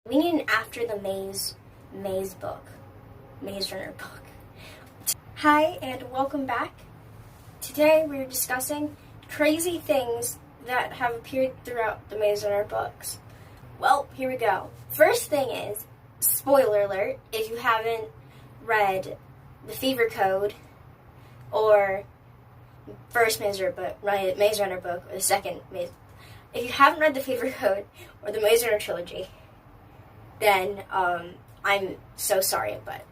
We need an after the maze book. Maze Runner book. Hi, and welcome back. Today we're discussing crazy things that have appeared throughout the Maze Runner books. Well, here we go. First thing is, spoiler alert, if you haven't read the Fever Code or first Maze Runner book or the second Maze. If you haven't read the Fever Code or the Maze Runner trilogy, then I'm so sorry, but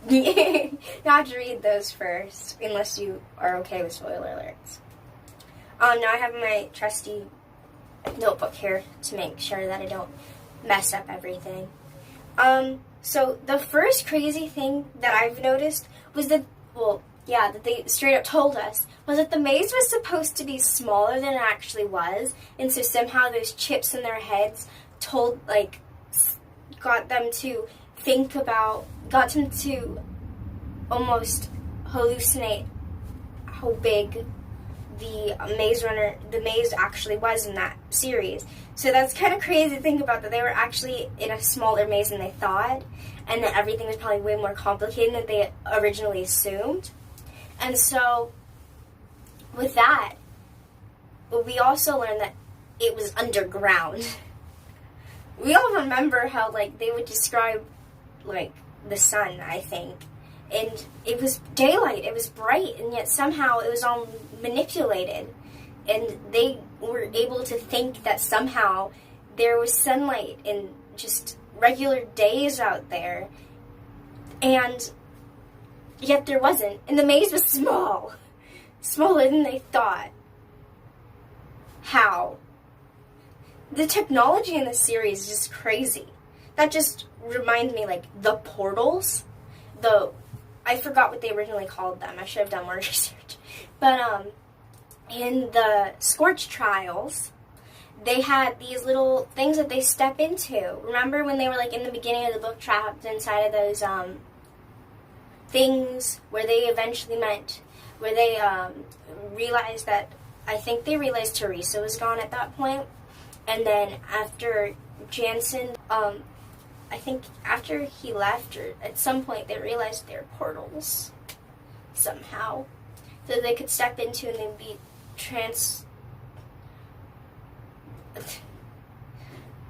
you have to read those first, unless you are okay with spoiler alerts. Now I have my trusty notebook here to make sure that I don't mess up everything. So the first crazy thing that I've noticed was that they straight up told us, was that the maze was supposed to be smaller than it actually was, and so somehow those chips in their heads got them to almost hallucinate how big the maze actually was in that series. So that's kind of crazy to think about, that they were actually in a smaller maze than they thought, and that everything was probably way more complicated than they originally assumed. And so, with that, we also learned that it was underground. We all remember how, they would describe, the sun, I think. And it was daylight, it was bright, and yet somehow it was all manipulated. And they were able to think that somehow there was sunlight and just regular days out there. And yet there wasn't. And the maze was small. Smaller than they thought. How? The technology in this series is just crazy. That just reminds me, the portals. I forgot what they originally called them. I should have done more research. But, in the Scorch Trials, they had these little things that they step into. Remember when they were, in the beginning of the book, trapped inside of those, things where they realized that, I think they realized Teresa was gone at that point. And then after Jansen, I think after he left, or at some point, they realized they were portals somehow. So they could step into and they'd be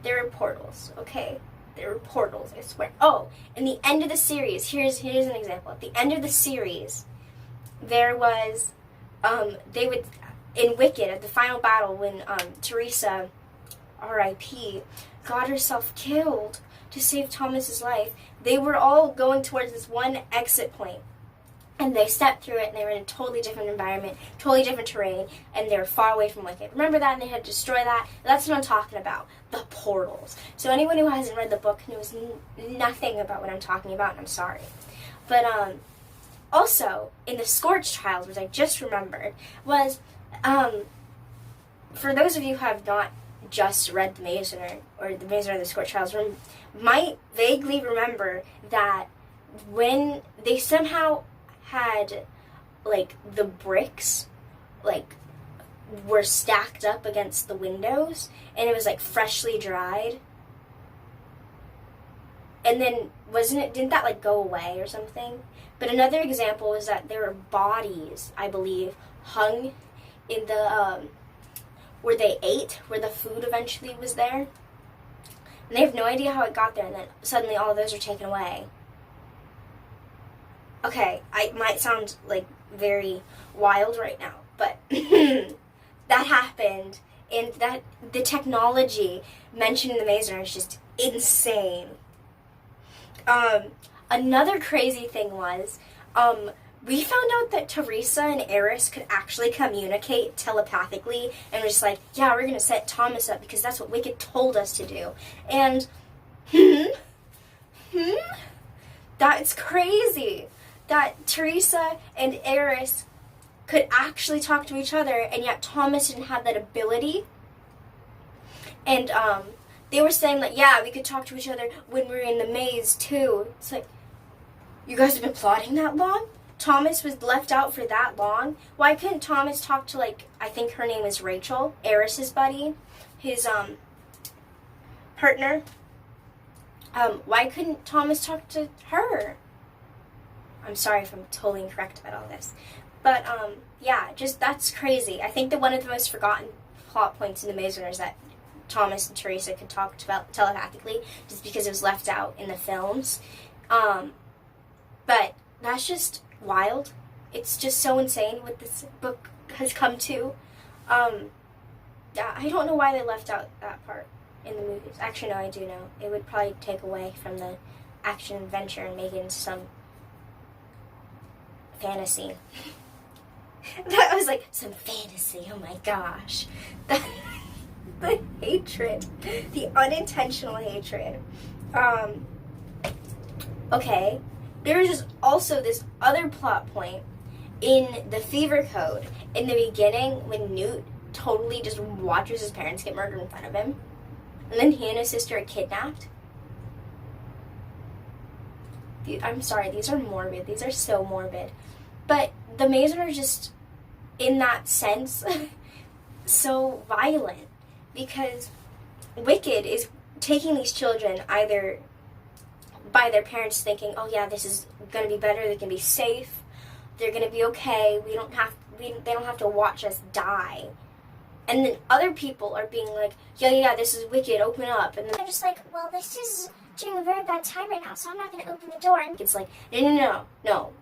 there were portals, okay? There were portals, I swear. Oh, in the end of the series, here's an example. At the end of the series, there was, in Wicked, at the final battle, when Teresa, R.I.P., got herself killed to save Thomas's life, they were all going towards this one exit point. And they stepped through it, and they were in a totally different environment, totally different terrain, and they were far away from Wicked. Remember that, and they had to destroy that? That's what I'm talking about, the portals. So anyone who hasn't read the book knows nothing about what I'm talking about, and I'm sorry. But also, in the Scorch Trials, which I just remembered, was, for those of you who have not just read The Maze Runner, or The Maze Runner, The Scorch Trials, might vaguely remember that when they somehow had, the bricks, were stacked up against the windows, and it was, freshly dried. And then, didn't that, go away or something? But another example is that there were bodies, I believe, hung in the, where they ate, where the food eventually was there. And they have no idea how it got there, and then suddenly all of those are taken away. Okay, I might sound, very wild right now, but that happened, and that the technology mentioned in the Maze Runner is just insane. Another crazy thing was, we found out that Teresa and Eris could actually communicate telepathically, and we're just yeah, we're gonna set Thomas up because that's what Wicked told us to do. And, that's crazy. That Teresa and Eris could actually talk to each other, and yet Thomas didn't have that ability. And they were saying yeah, we could talk to each other when we were in the maze too. It's you guys have been plotting that long? Thomas was left out for that long? Why couldn't Thomas talk to I think her name is Rachel, Eris's buddy, his partner. Why couldn't Thomas talk to her? I'm sorry if I'm totally incorrect about all this. But, yeah, just, that's crazy. I think that one of the most forgotten plot points in The Maze Runner is that Thomas and Teresa could talk telepathically, just because it was left out in the films. But that's just wild. It's just so insane what this book has come to. Yeah, I don't know why they left out that part in the movies. Actually, no, I do know. It would probably take away from the action-adventure and make it into some fantasy. That was like, some fantasy, oh my gosh. The hatred. The unintentional hatred. Okay. There is also this other plot point in the Fever Code. In the beginning, when Newt totally just watches his parents get murdered in front of him, and then he and his sister are kidnapped. I'm sorry, these are morbid. These are so morbid. But the Maze Runner just, in that sense, so violent. Because Wicked is taking these children either by their parents thinking, oh yeah, this is going to be better, they can be safe, they're going to be okay, they don't have to watch us die. And then other people are being like, yeah, this is wicked, open up. And then they're just like, well, this is during a very bad time right now, so I'm not going to open the door. And it's like, no,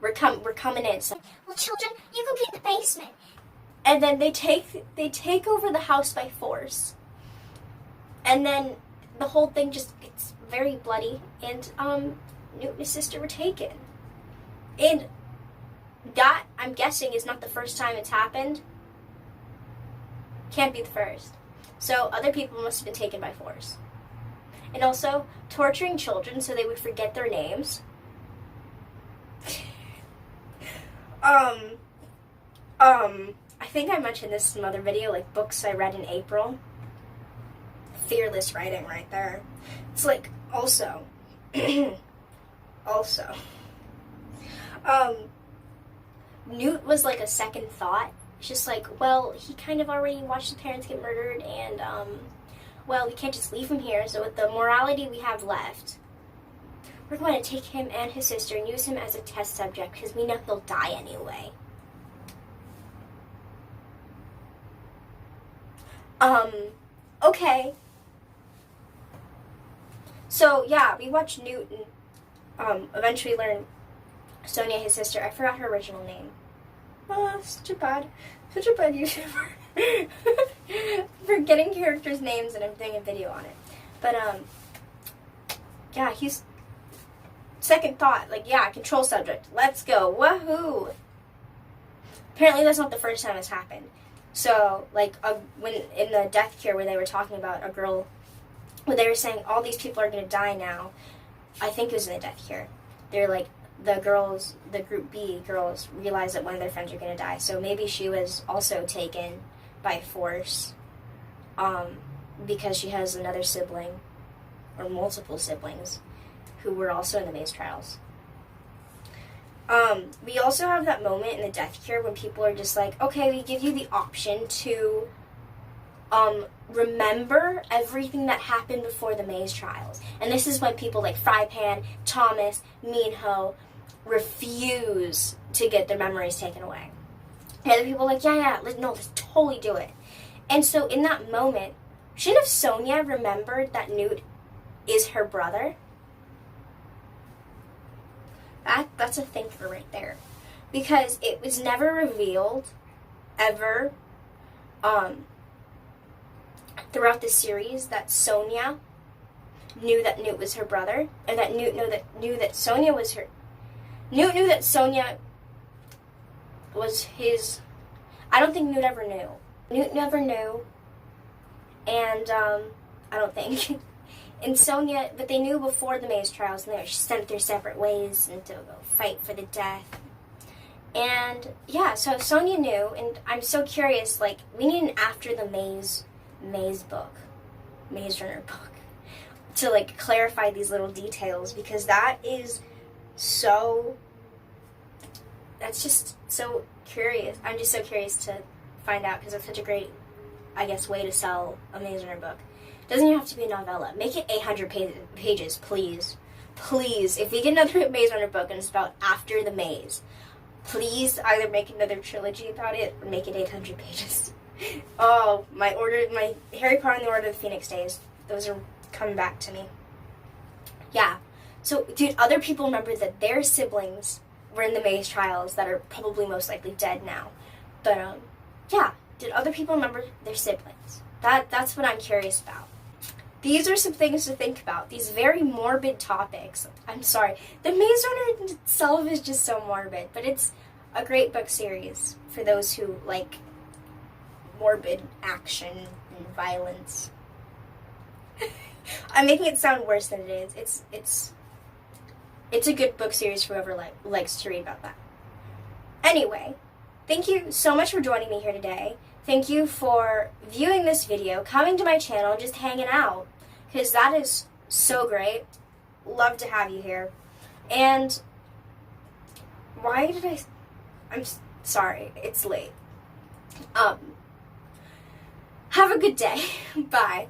we're coming in. So, well, children, you can be in the basement. And then they take over the house by force. And then the whole thing just gets very bloody, and Newt and his sister were taken. And that, I'm guessing, is not the first time it's happened. Can't be the first. So other people must have been taken by force. And also, torturing children so they would forget their names. I think I mentioned this in another video, like books I read in April. Fearless writing right there. It's like, also, Newt was like a second thought. It's just like, well, he kind of already watched his parents get murdered, and, well, we can't just leave him here, so with the morality we have left, we're going to take him and his sister and use him as a test subject, because we know they'll die anyway. Okay. So, yeah, we watched Newt and, eventually learn Sonia, his sister. I forgot her original name. Oh, such a bad YouTuber. Forgetting characters' names, and I'm doing a video on it. But, yeah, he's second thought. Like, yeah, control subject. Let's go. Woohoo! Apparently that's not the first time it's happened. So, like, when in the Death Cure where they were talking about a girl, where they were saying all these people are going to die now, I think it was in the Death Cure. They're like, the Group B girls realized that one of their friends were going to die. So maybe she was also taken by force, because she has another sibling, or multiple siblings, who were also in the Maze trials. We also have that moment in the Death Cure when people are just like, okay, we give you the option to, remember everything that happened before the Maze trials. And this is when people like Frypan, Thomas, Minho refuse to get their memories taken away. And other people are like, let's totally do it. And so in that moment, shouldn't have Sonia remembered that Newt is her brother? That's a thinker right there. Because it was never revealed, ever, throughout the series, that Sonia knew that Newt was her brother, and that Newt knew that Sonia was her. Newt knew that Sonia was his. I don't think Newt ever knew. Newt never knew, and I don't think. And Sonia, but they knew before the Maze trials, and they were sent their separate ways and to go fight for the death. And yeah, so Sonia knew, and I'm so curious. Like, we need an after the Maze book, Maze Runner book, to like clarify these little details, because that is so. That's just so curious. I'm just so curious to find out, because it's such a great, I guess, way to sell a Maze Runner book. Doesn't even have to be a novella. Make it 800 pages, please. Please. If we get another Maze Runner book and it's about after the maze, please either make another trilogy about it or make it 800 pages. Oh, my Harry Potter and the Order of the Phoenix days. Those are coming back to me. Yeah. So, dude, other people remember that their siblings were in the maze trials that are probably most likely dead now. But, yeah. Did other people remember their siblings? That's what I'm curious about. These are some things to think about. These very morbid topics. I'm sorry. The Maze Runner itself is just so morbid, but it's a great book series for those who like morbid action and violence. I'm making it sound worse than it is. It's a good book series for whoever likes to read about that. Anyway, thank you so much for joining me here today. Thank you for viewing this video, coming to my channel, and just hanging out, because that is so great. Love to have you here. And I'm sorry, it's late. Have a good day. Bye.